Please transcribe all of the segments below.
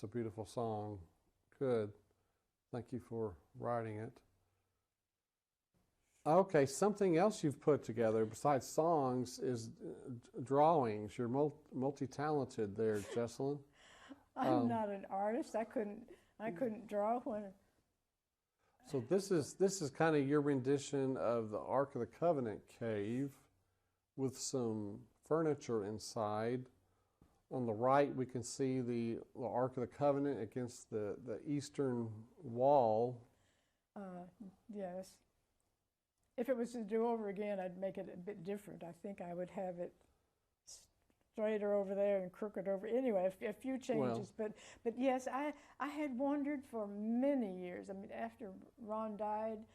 It's a beautiful song. Good. Thank you for writing it. Okay, something else you've put together besides songs is drawings. You're multi-talented there, Jesslyn. I'm not an artist. I couldn't draw when. So this is kind of your rendition of the Ark of the Covenant cave with some furniture inside. On the right, we can see the Ark of the Covenant against the eastern wall. Yes. If it was to do over again, I'd make it a bit different. I think I would have it straighter over there and crooked over. Anyway, a few changes. Well, but yes, I had wondered for many years. I mean, after Ron died,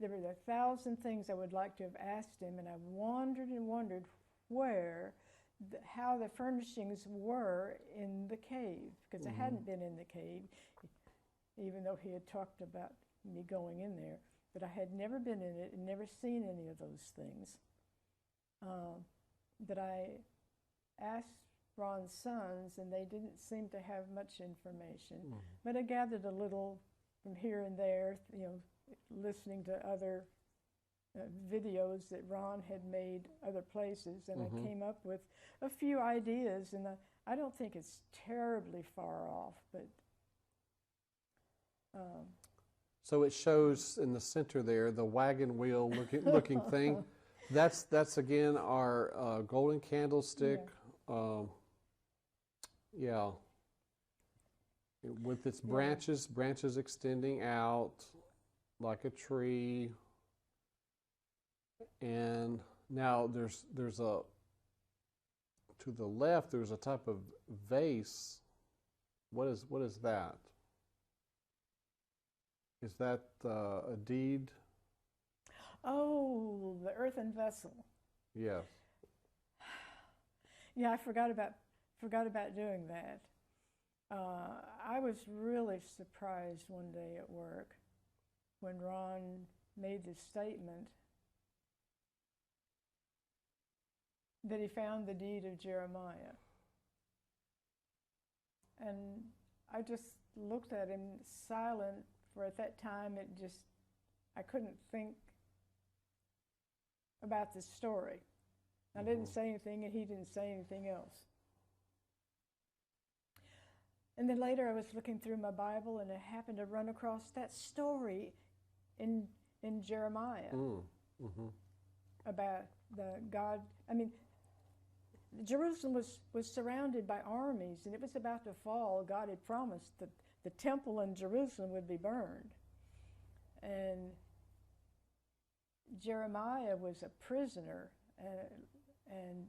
there were 1,000 things I would like to have asked him, and I wondered and wondered how the furnishings were in the cave, because I hadn't been in the cave, even though he had talked about me going in there. But I had never been in it and never seen any of those things. That I asked Ron's sons, and they didn't seem to have much information. But I gathered a little from here and there, you know, listening to other videos that Ron had made other places, and I came up with a few ideas, and I don't think it's terribly far off, but so it shows in the center there the wagon wheel looking thing. That's again our golden candlestick. Yeah. With its branches extending out like a tree. And now there's a, to the left there's a type of vase. What is that? Is that a deed? Oh, the earthen vessel. Yes. Yeah, I forgot about doing that. I was really surprised one day at work when Ron made this statement that he found the deed of Jeremiah. And I just looked at him silent, for at that time I couldn't think about the story. I didn't say anything, and he didn't say anything else. And then later I was looking through my Bible, and I happened to run across that story in Jeremiah about Jerusalem was surrounded by armies, and it was about to fall. God had promised that the temple in Jerusalem would be burned. And Jeremiah was a prisoner and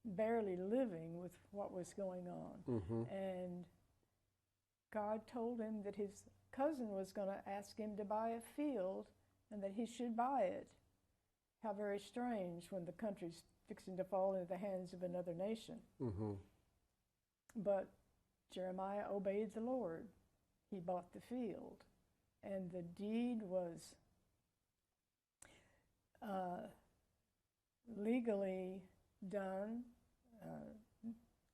barely living with what was going on. And God told him that his cousin was going to ask him to buy a field and that he should buy it. How very strange when the country's fixing to fall into the hands of another nation. But Jeremiah obeyed the Lord. He bought the field. And the deed was legally done,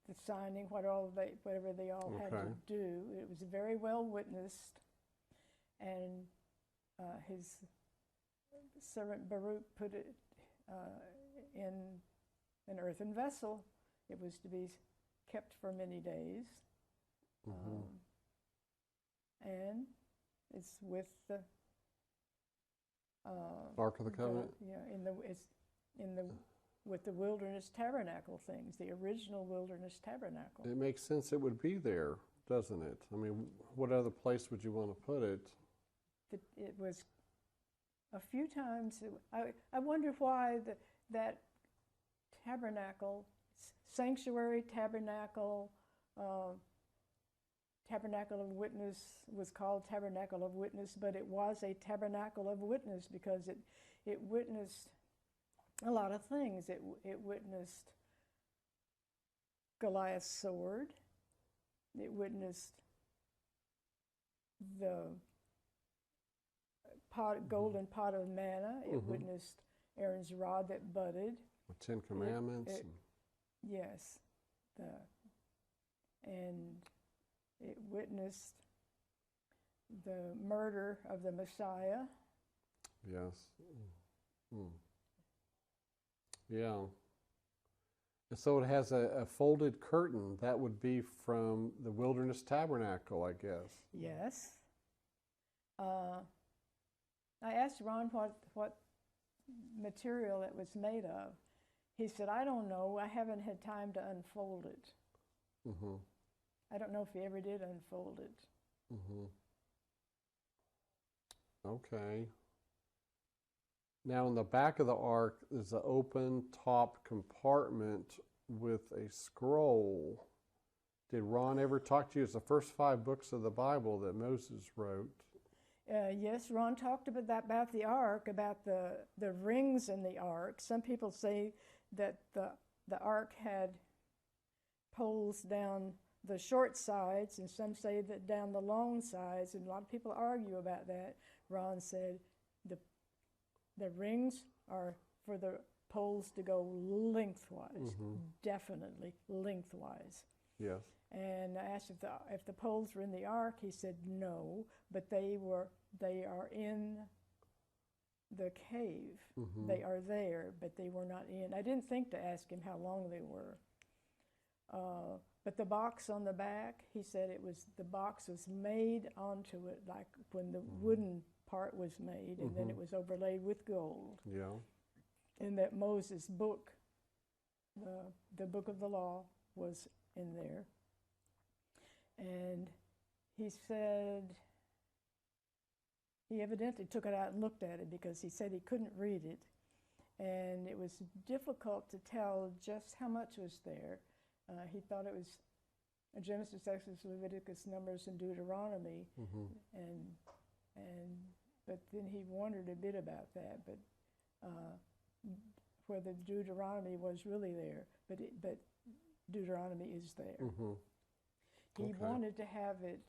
the signing, whatever they all had to do. It was very well witnessed, and his servant Baruch put it in an earthen vessel. It was to be kept for many days, and it's with the Ark of the Covenant. With the wilderness tabernacle things, the original wilderness tabernacle. It makes sense it would be there, doesn't it? I mean, what other place would you want to put it? It was a few times. I wonder why that tabernacle, sanctuary tabernacle, tabernacle of witness was called tabernacle of witness, but it was a tabernacle of witness because it witnessed a lot of things. It witnessed Goliath's sword. It witnessed the golden pot of manna. It witnessed Aaron's rod that budded. The Ten Commandments. Yes. And It witnessed the murder of the Messiah. Yes. Mm. Yeah. And so it has a folded curtain. That would be from the wilderness tabernacle, I guess. Yes. I asked Ron what material it was made of. He said, I don't know. I haven't had time to unfold it. Mm-hmm. I don't know if he ever did unfold it. Mm-hmm. Okay. Now, in the back of the ark is an open top compartment with a scroll. Did Ron ever talk to you? It's the first 5 books of the Bible that Moses wrote. Yes, Ron talked about the ark, about the rings in the ark. Some people say that the ark had poles down the short sides, and some say that down the long sides, and a lot of people argue about that. Ron said the rings are for the poles to go lengthwise, definitely lengthwise. Yes. And I asked if the poles were in the ark. He said no, but they are in the cave. They are there, but they were not in. I didn't think to ask him how long they were. But the box on the back, he said the box was made onto it like when the wooden part was made, and then it was overlaid with gold. Yeah. And that Moses' book, the book of the law, was in there. And he said he evidently took it out and looked at it because he said he couldn't read it. And it was difficult to tell just how much was there. He thought it was Genesis, Exodus, Leviticus, Numbers, and Deuteronomy. But then he wondered a bit about that, but whether Deuteronomy was really there. But Deuteronomy is there. He wanted to have it.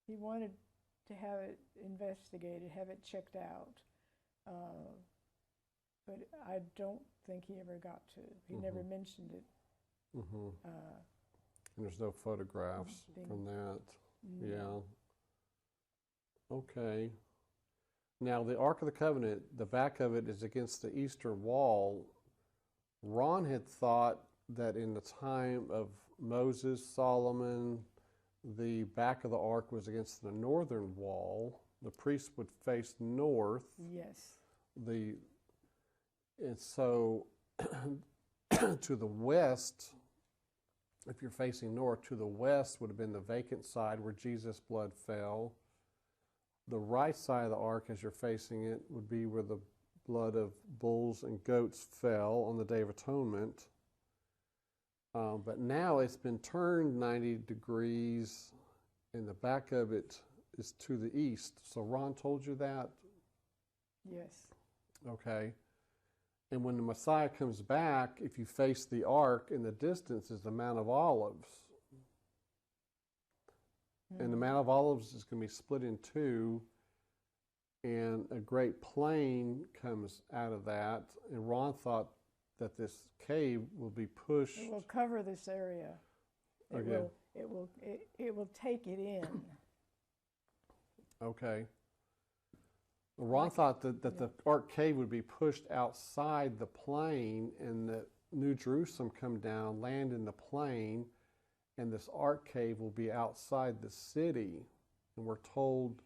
He wanted to have it investigated, have it checked out. But I don't think he ever got to. He never mentioned it. And there's no photographs from that. No. Yeah. Okay. Now, the Ark of the Covenant, the back of it is against the eastern wall. Ron had thought that in the time of Moses, Solomon, the back of the ark was against the northern wall. The priest would face north. Yes. And so to the west, if you're facing north, to the west would have been the vacant side where Jesus' blood fell. The right side of the ark, as you're facing it, would be where the blood of bulls and goats fell on the Day of Atonement. But now it's been turned 90 degrees, and the back of it is to the east. So Ron told you that? Yes. Okay. And when the Messiah comes back, if you face the ark, in the distance is the Mount of Olives. And the Mount of Olives is going to be split in two, and a great plain comes out of that. And Ron thought that this cave will be pushed. It will cover this area. It will take it in. Okay. Ron thought that the Ark Cave would be pushed outside the plain, and that New Jerusalem come down, land in the plain, and this Ark Cave will be outside the city. And we're told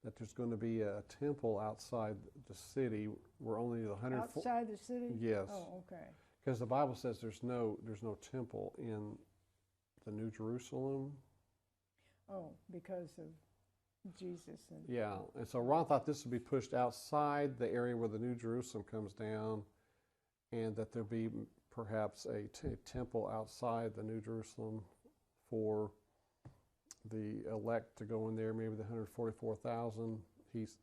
that there's going to be a temple outside the city where only the 100 outside the city? Yes. Oh, okay. Because the Bible says there's no temple in the New Jerusalem. Oh, because of Jesus. Yeah, and so Ron thought this would be pushed outside the area where the New Jerusalem comes down, and that there'll be perhaps a temple outside the New Jerusalem for the elect to go in there, maybe the 144,000. He's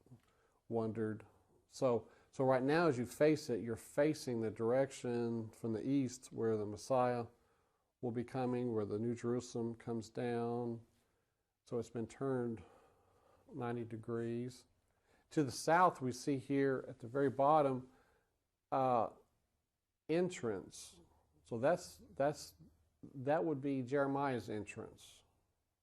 wondered. So right now, as you face it, you're facing the direction from the east where the Messiah will be coming, where the New Jerusalem comes down. So it's been turned 90 degrees. To the south, we see here at the very bottom, entrance. So that's that would be Jeremiah's entrance.